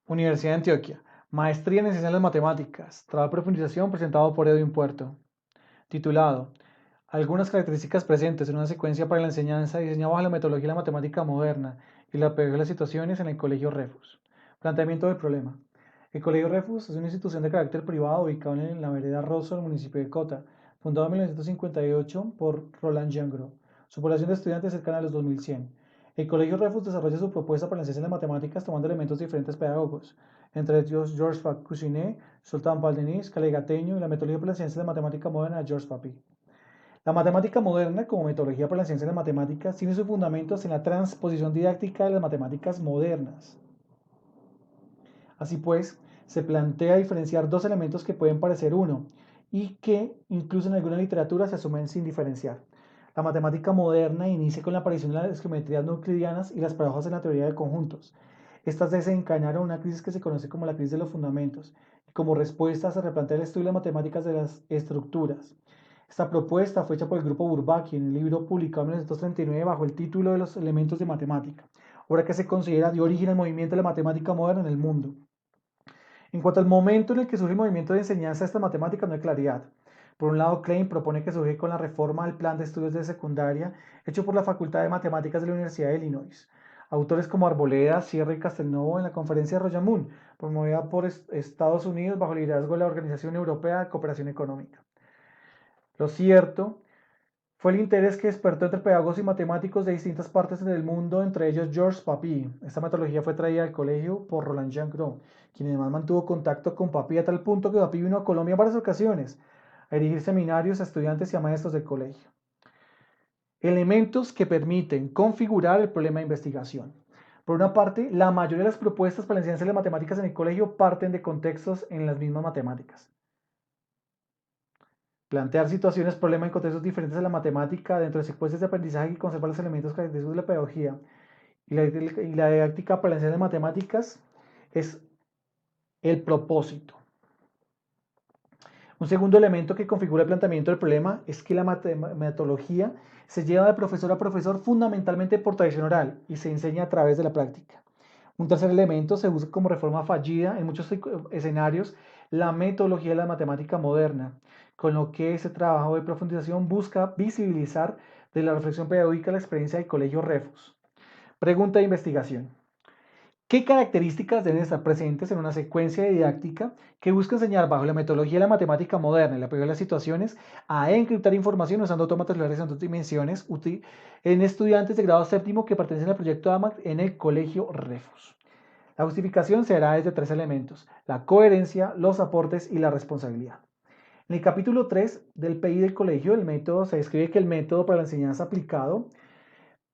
Universidad de Antioquia. Maestría en Ciencias de las Matemáticas. Trabajo de profundización presentado por Edwin Puerto. Titulado Algunas características presentes en una secuencia para la enseñanza diseñada bajo la metodología de la matemática moderna y la pedagogía de las situaciones en el Colegio Refus. Planteamiento del problema. El Colegio Refus es una institución de carácter privado ubicada en la vereda Rosso, del municipio de Cota, fundado en 1958 por Roland Gingras. Su población de estudiantes es cercana a los 2100. El Colegio Refus desarrolla su propuesta para la ciencia de las matemáticas tomando elementos de diferentes pedagogos, entre ellos Georges Cousinet, Sultan Paldenis, Calegateño y la metodología para la ciencia de la matemática moderna de Georges Papy. La matemática moderna, como metodología para la ciencia de las matemáticas, tiene sus fundamentos en la transposición didáctica de las matemáticas modernas. Así pues, se plantea diferenciar dos elementos que pueden parecer uno y que, incluso en alguna literatura, se asumen sin diferenciar. La matemática moderna inicia con la aparición de las geometrías no euclidianas y las paradojas en la teoría de conjuntos. Estas desencadenaron una crisis que se conoce como la crisis de los fundamentos, y como respuesta se replantea el estudio de las matemáticas de las estructuras. Esta propuesta fue hecha por el grupo Bourbaki en el libro publicado en 1939 bajo el título de los elementos de matemática, obra que se considera dio origen al movimiento de la matemática moderna en el mundo. En cuanto al momento en el que surge el movimiento de enseñanza de esta matemática, no hay claridad. Por un lado, Klein propone que surge con la reforma del plan de estudios de secundaria hecho por la Facultad de Matemáticas de la Universidad de Illinois. Autores como Arboleda, Sierra y Castelnuovo en la conferencia de Royamun, promovida por Estados Unidos bajo el liderazgo de la Organización Europea de Cooperación Económica. Lo cierto fue el interés que despertó entre pedagogos y matemáticos de distintas partes del mundo, entre ellos Georges Papy. Esta metodología fue traída al colegio por Roland Gingras, quien además mantuvo contacto con Papy a tal punto que Papy vino a Colombia en varias ocasiones a dirigir seminarios a estudiantes y a maestros del colegio. Elementos que permiten configurar el problema de investigación. Por una parte, la mayoría de las propuestas para la enseñanza de las matemáticas en el colegio parten de contextos en las mismas matemáticas. Plantear situaciones, problemas en contextos diferentes de la matemática dentro de secuencias de aprendizaje que conservan los elementos característicos de la pedagogía y la didáctica para la enseñanza de matemáticas es el propósito. Un segundo elemento que configura el planteamiento del problema es que la metodología se lleva de profesor a profesor fundamentalmente por tradición oral y se enseña a través de la práctica. Un tercer elemento se busca como reforma fallida en muchos escenarios la metodología de la matemática moderna, con lo que ese trabajo de profundización busca visibilizar de la reflexión pedagógica la experiencia del Colegio Refus. Pregunta de investigación. ¿Qué características deben estar presentes en una secuencia didáctica que busca enseñar bajo la metodología de la matemática moderna y la pedagogía de las situaciones a encriptar información usando autómatas celulares en dos dimensiones en estudiantes de grado séptimo que pertenecen al proyecto AMAC en el Colegio Refus? La justificación se hará desde tres elementos: la coherencia, los aportes y la responsabilidad. En el capítulo 3 del PI del colegio, el método se describe que el método para la enseñanza aplicado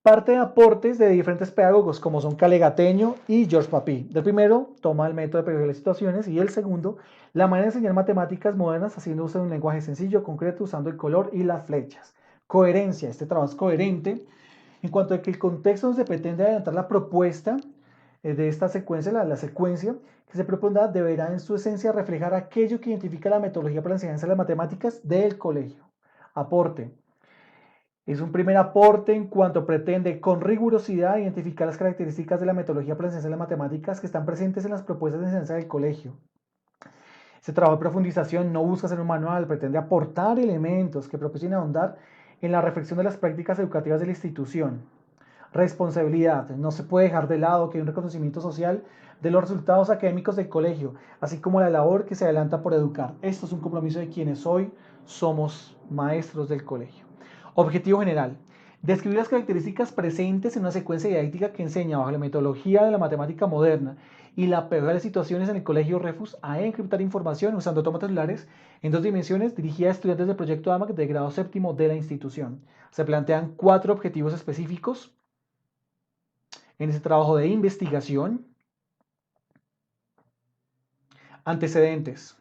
parte de aportes de diferentes pedagogos como son Calegateño y Georges Papy. Del primero toma el método de pedagogía de las situaciones y el segundo la manera de enseñar matemáticas modernas haciendo uso de un lenguaje sencillo, concreto, usando el color y las flechas. Coherencia, este trabajo es coherente en cuanto a que el contexto donde se pretende adelantar la propuesta de esta secuencia, la secuencia que se propondrá deberá en su esencia reflejar aquello que identifica la metodología para la enseñanza de las matemáticas del colegio. Aporte. Es un primer aporte en cuanto pretende con rigurosidad identificar las características de la metodología para la enseñanza de las matemáticas que están presentes en las propuestas de enseñanza del colegio. Este trabajo de profundización no busca ser un manual, pretende aportar elementos que propicien ahondar en la reflexión de las prácticas educativas de la institución. Responsabilidad. No se puede dejar de lado que hay un reconocimiento social de los resultados académicos del colegio, así como la labor que se adelanta por educar. Esto es un compromiso de quienes hoy somos maestros del colegio. Objetivo general. Describir las características presentes en una secuencia didáctica que enseña bajo la metodología de la matemática moderna y la pedagogía de situaciones en el colegio Refus a encriptar información usando autómatas celulares en dos dimensiones dirigida a estudiantes del proyecto AMAC de grado séptimo de la institución. Se plantean 4 objetivos específicos en ese trabajo de investigación. Antecedentes.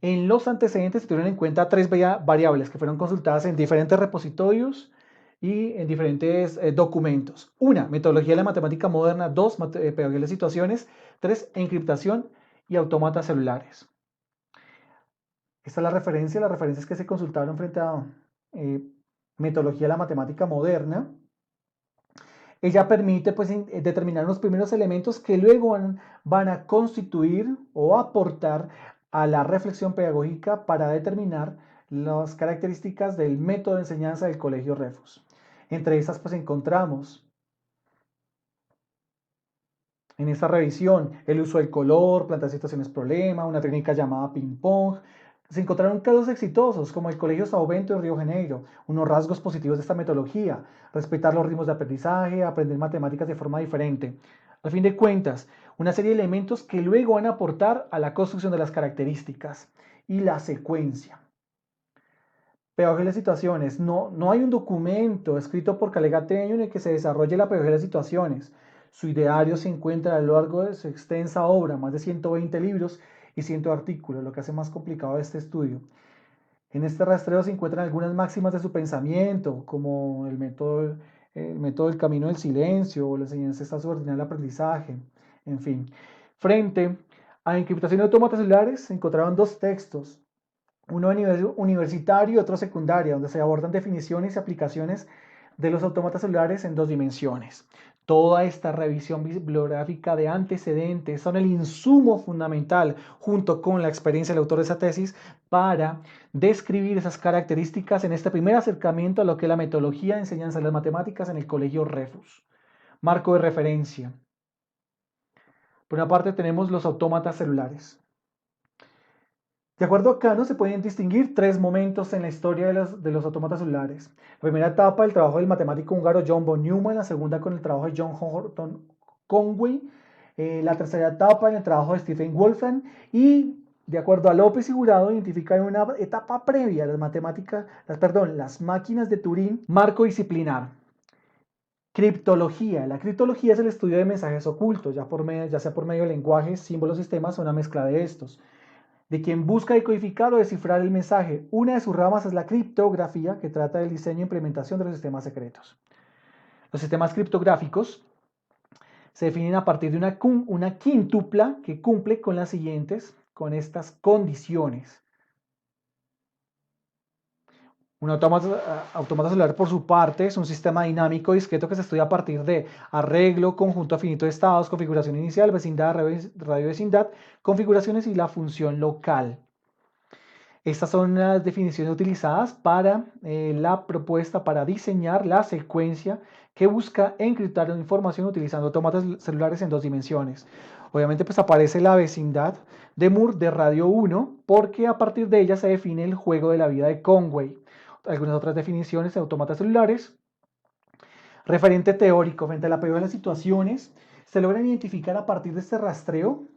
En los antecedentes se tuvieron en cuenta 3 variables que fueron consultadas en diferentes repositorios y en diferentes documentos. 1. Metodología de la matemática moderna. 2. Pedagogía de las situaciones. 3. Encriptación y autómatas celulares. Esta es la referencia. Las referencias que se consultaron frente a metodología de la matemática moderna. Ella permite pues, determinar unos primeros elementos que luego van a constituir o aportar a la reflexión pedagógica para determinar las características del método de enseñanza del Colegio Refus. Entre estas pues encontramos en esta revisión el uso del color, plantear situaciones problema, una técnica llamada ping-pong. Se encontraron casos exitosos como el Colegio São Bento de Río Janeiro, unos rasgos positivos de esta metodología, respetar los ritmos de aprendizaje, aprender matemáticas de forma diferente. Al fin de cuentas, una serie de elementos que luego van a aportar a la construcción de las características y la secuencia. Pedagogía de las situaciones. No hay un documento escrito por Calegateño en el que se desarrolle la pedagogía de las situaciones. Su ideario se encuentra a lo largo de su extensa obra, más de 120 libros y 100 artículos, lo que hace más complicado este estudio. En este rastreo se encuentran algunas máximas de su pensamiento, como el método del camino del silencio o la enseñanza está subordinada al aprendizaje, en fin. Frente a encriptación de autómatas celulares se encontraron dos textos, uno a nivel universitario y otro secundario, donde se abordan definiciones y aplicaciones de los autómatas celulares en 2 dimensiones. Toda esta revisión bibliográfica de antecedentes son el insumo fundamental, junto con la experiencia del autor de esa tesis, para describir esas características en este primer acercamiento a lo que es la metodología de enseñanza de las matemáticas en el Colegio Refus. Marco de referencia. Por una parte tenemos los autómatas celulares. De acuerdo a Kano, se pueden distinguir 3 momentos en la historia de los autómatas celulares. La primera etapa, el trabajo del matemático húngaro John von Neumann, la segunda con el trabajo de John Horton Conway, la tercera etapa en el trabajo de Stephen Wolfram y, de acuerdo a López y Jurado, identifica en una etapa previa las máquinas de Turing, marco disciplinar. Criptología. La criptología es el estudio de mensajes ocultos, ya sea por medio de lenguajes, símbolos, sistemas o una mezcla de estos, de quien busca decodificar o descifrar el mensaje. Una de sus ramas es la criptografía, que trata del diseño e implementación de los sistemas secretos. Los sistemas criptográficos se definen a partir de una quíntupla que cumple con con estas condiciones. Un autómata celular, por su parte, es un sistema dinámico discreto que se estudia a partir de arreglo, conjunto finito de estados, configuración inicial, vecindad, radio vecindad, configuraciones y la función local. Estas son las definiciones utilizadas para la propuesta para diseñar la secuencia que busca encriptar la información utilizando autómatas celulares en 2 dimensiones. Obviamente pues aparece la vecindad de Moore de radio 1 porque a partir de ella se define el juego de la vida de Conway. Algunas otras definiciones de autómatas celulares. Referente teórico frente a la pedagogía de las situaciones, se logran identificar a partir de este rastreo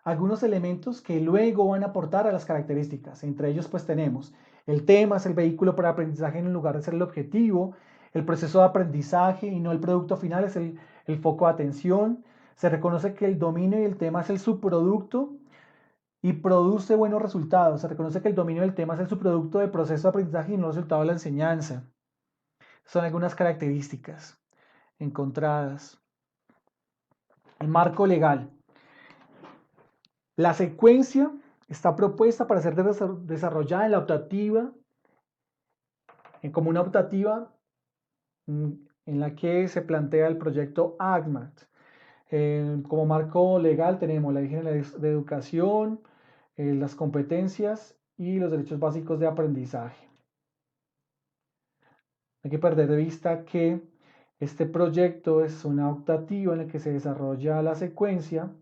algunos elementos que luego van a aportar a las características. Entre ellos pues tenemos el tema es el vehículo para aprendizaje en lugar de ser el objetivo, el proceso de aprendizaje y no el producto final es el foco de atención, se reconoce que el dominio y el tema es el subproducto y produce buenos resultados, se reconoce que el dominio del tema es el subproducto del proceso de aprendizaje y no el resultado de la enseñanza. Son algunas características encontradas. El marco legal. La secuencia está propuesta para ser desarrollada en la optativa, como una optativa en la que se plantea el proyecto ACMAT. Como marco legal tenemos la Ley General de Educación, las competencias y los derechos básicos de aprendizaje. Hay que perder de vista que este proyecto es una optativa en la que se desarrolla la secuencia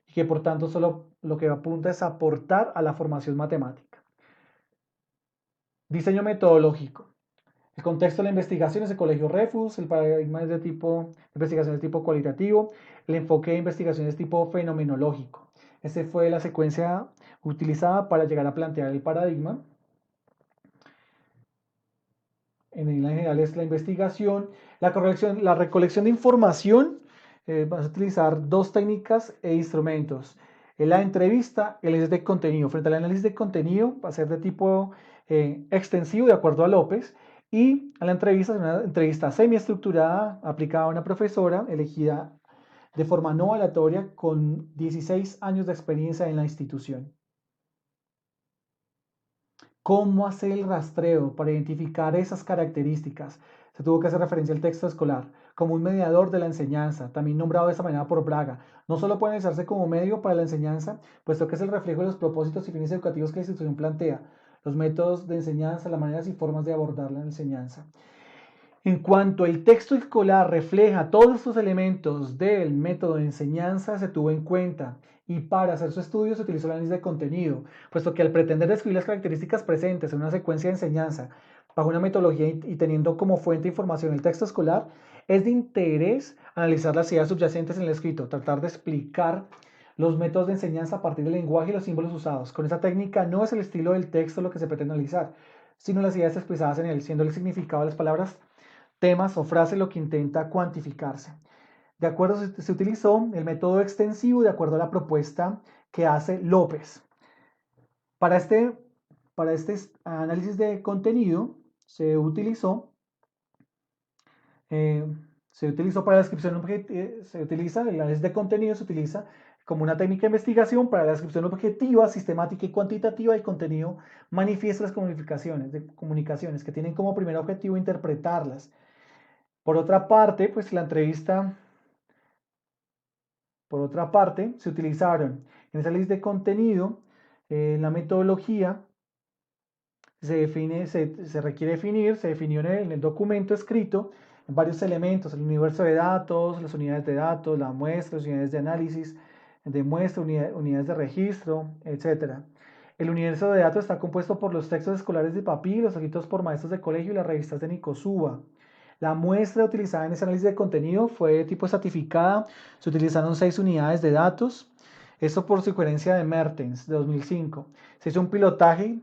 y que por tanto solo lo que apunta es aportar a la formación matemática. Diseño metodológico. El contexto de la investigación es el Colegio Refus, el paradigma es de investigación de tipo cualitativo, el enfoque de investigación es tipo fenomenológico. Esa fue la secuencia utilizada para llegar a plantear el paradigma. En línea general es la investigación, la recolección de información. Vamos a utilizar 2 técnicas e instrumentos. La entrevista, el análisis de contenido. Frente al análisis de contenido va a ser de tipo extensivo de acuerdo a López, y a la entrevista es una entrevista semiestructurada aplicada a una profesora elegida de forma no aleatoria con 16 años de experiencia en la institución. ¿Cómo hacer el rastreo para identificar esas características? Se tuvo que hacer referencia al texto escolar como un mediador de la enseñanza, también nombrado de esta manera por Braga. No solo puede analizarse como medio para la enseñanza, puesto que es el reflejo de los propósitos y fines educativos que la institución plantea, los métodos de enseñanza, las maneras y formas de abordar la enseñanza. En cuanto el texto escolar refleja todos estos elementos del método de enseñanza, se tuvo en cuenta y para hacer su estudio se utilizó el análisis de contenido, puesto que al pretender describir las características presentes en una secuencia de enseñanza bajo una metodología y teniendo como fuente de información el texto escolar, es de interés analizar las ideas subyacentes en el escrito, tratar de explicar los métodos de enseñanza a partir del lenguaje y los símbolos usados. Con esta técnica no es el estilo del texto lo que se pretende analizar, sino las ideas expresadas en él, siendo el significado de las palabras, temas o frases lo que intenta cuantificarse. De acuerdo, se utilizó el método extensivo de acuerdo a la propuesta que hace López. Para este análisis de contenido eh, se utilizó para la descripción el análisis de contenido se utiliza como una técnica de investigación para la descripción objetiva, sistemática y cuantitativa del contenido manifiesto de las comunicaciones que tienen como primer objetivo interpretarlas. Por otra parte, pues por otra parte, se utilizaron en esa lista de contenido, la metodología se requiere definir, se definió en el documento escrito en varios elementos, el universo de datos, las unidades de datos, la muestra, las unidades de análisis, de muestra, unidades de registro, etc. El universo de datos está compuesto por los textos escolares de papel, los escritos por maestros de colegio y las revistas de Nicosuba. La muestra utilizada en ese análisis de contenido fue de tipo estratificada, se utilizaron 6 unidades de datos, esto por sugerencia de Mertens de 2005. Se hizo un pilotaje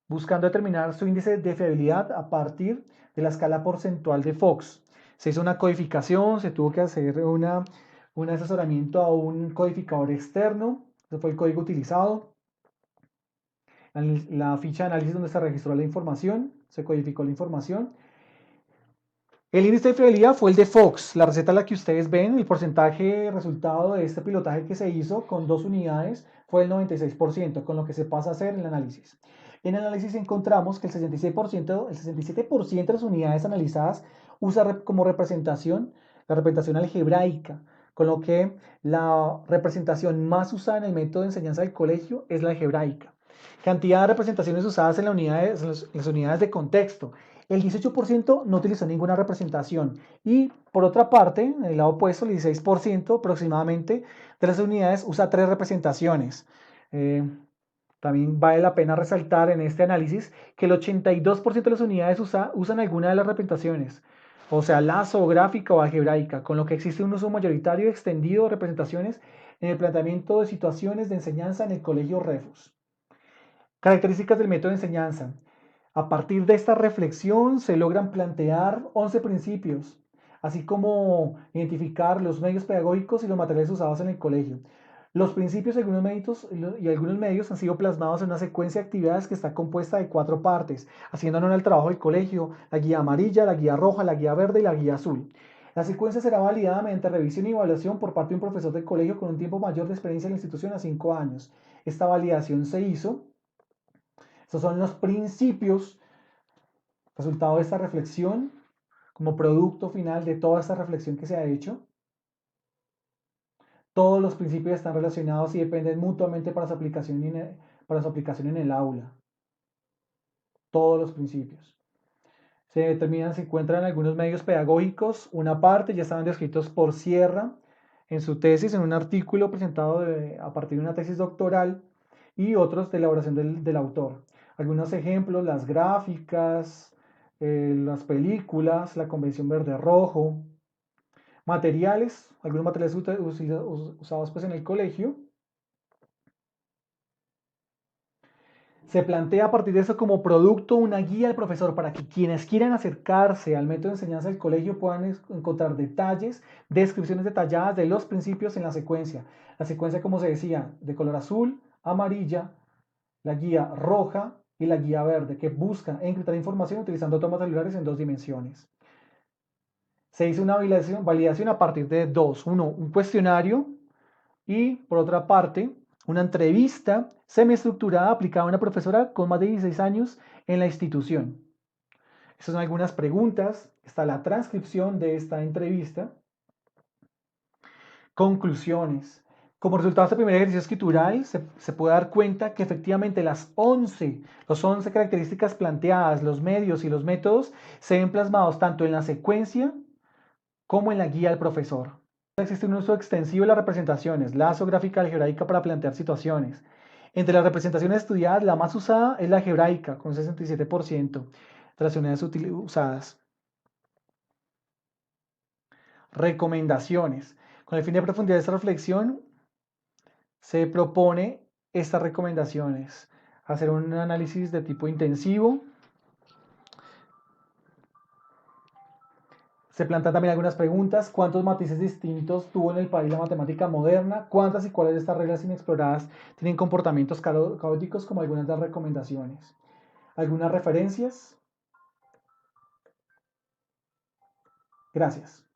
buscando determinar su índice de fiabilidad a partir de la escala porcentual de Fox. Se hizo una codificación, se tuvo que hacer un asesoramiento a un codificador externo, ese fue el código utilizado. La ficha de análisis donde se registró la información, se codificó la información. El índice de fiabilidad fue el de Fox, la receta en la que ustedes ven, el porcentaje resultado de este pilotaje que se hizo con 2 unidades fue el 96%, con lo que se pasa a hacer el análisis. En el análisis encontramos que el 67% de las unidades analizadas usa como representación la representación algebraica, con lo que la representación más usada en el método de enseñanza del colegio es la algebraica. Cantidad de representaciones usadas en las unidades de contexto. El 18% no utilizó ninguna representación y por otra parte, en el lado opuesto, el 16% aproximadamente de las unidades usa 3 representaciones. También vale la pena resaltar en este análisis que el 82% de las unidades usan alguna de las representaciones, o sea, lazo, gráfica o algebraica, con lo que existe un uso mayoritario y extendido de representaciones en el planteamiento de situaciones de enseñanza en el colegio Refus. Características del método de enseñanza. A partir de esta reflexión se logran plantear 11 principios, así como identificar los medios pedagógicos y los materiales usados en el colegio. Los principios y algunos medios han sido plasmados en una secuencia de actividades que está compuesta de 4 partes, haciendo honor al trabajo del colegio, la guía amarilla, la guía roja, la guía verde y la guía azul. La secuencia será validada mediante revisión y evaluación por parte de un profesor del colegio con un tiempo mayor de experiencia en la institución a 5 años. Esta validación se hizo. Estos son los principios, resultado de esta reflexión, como producto final de toda esta reflexión que se ha hecho. Todos los principios están relacionados y dependen mutuamente para su aplicación en el aula. Todos los principios. Se encuentran algunos medios pedagógicos. Una parte ya estaban descritos por Sierra en su tesis, en un artículo presentado a partir de una tesis doctoral, y otros de elaboración del autor. Algunos ejemplos, las gráficas, las películas, la convención verde-rojo, materiales, algunos materiales usados pues en el colegio. Se plantea a partir de eso como producto una guía al profesor para que quienes quieran acercarse al método de enseñanza del colegio puedan encontrar detalles, descripciones detalladas de los principios en la secuencia. La secuencia, como se decía, de color azul, amarilla, la guía roja y la guía verde, que buscan encriptar información utilizando tomas celulares en 2 dimensiones. Se hizo una validación a partir de 2. Uno, un cuestionario y, por otra parte, una entrevista semiestructurada aplicada a una profesora con más de 16 años en la institución. Estas son algunas preguntas. Está la transcripción de esta entrevista. Conclusiones. Como resultado de este primer ejercicio escritural, se puede dar cuenta que efectivamente los 11 características planteadas, los medios y los métodos, se ven plasmados tanto en la secuencia como en la guía del profesor. Existe un uso extensivo de las representaciones, la geográfica, algebraica para plantear situaciones. Entre las representaciones estudiadas, la más usada es la algebraica, con 67% de las unidades usadas. Recomendaciones. Con el fin de profundizar esta reflexión, se propone estas recomendaciones. Hacer un análisis de tipo intensivo. Se plantean también algunas preguntas. ¿Cuántos matices distintos tuvo en el país la matemática moderna? ¿Cuántas y cuáles de estas reglas inexploradas tienen comportamientos caóticos como algunas de las recomendaciones? Algunas referencias. Gracias.